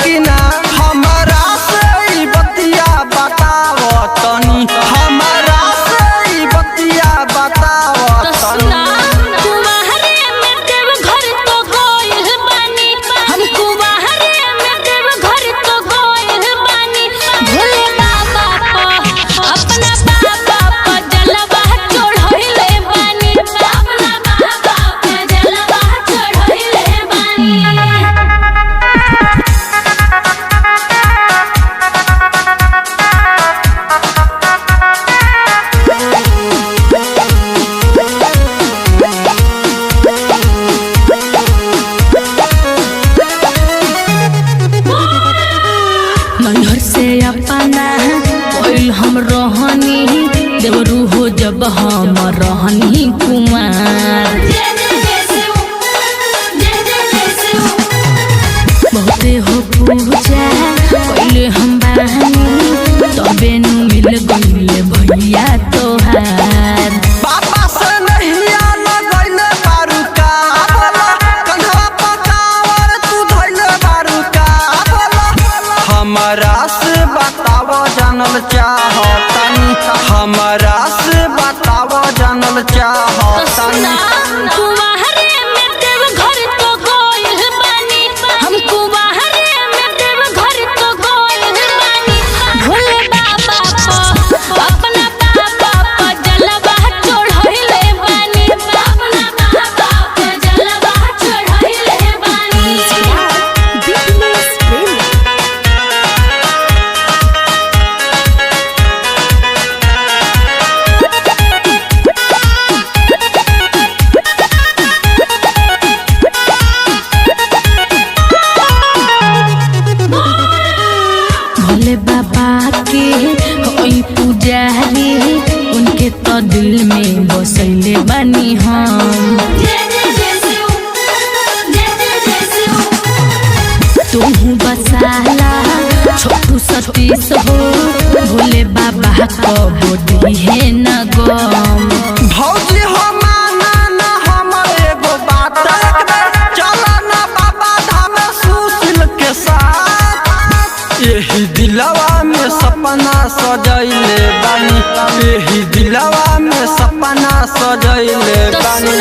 कि ना हमरा से ई बतिया बताव तनी, हमरा से ई बतिया बताव तनी। नैहर से अपना कोइल हम रहनी देवरू हो जब हम रहनी कुमार। बहुते हो पूजा कोइले हम बहनी तबे नु मिल गइले भैया तोहार। बाबा से नहिया न गइले बारू का बोला, कन्हवा पकावर तू धइले बारू का बोला। हमरा से बताव जानल चाहतनी, हमरा से बताव जानल चाहतनी। भोले बाबा के होई पुजारी उनके तो दिल में बसैले बानी हम। तुहू बसाला छोटू सतीश हो भोले बाबा को बोली है न गम। भौजी हो माना न हमर एगो बात, चला न बाबा धाम सुशील के साथ। यही दिलवा में सपना सजैले बानी, यही दिलवा में सपना सजैले बानी।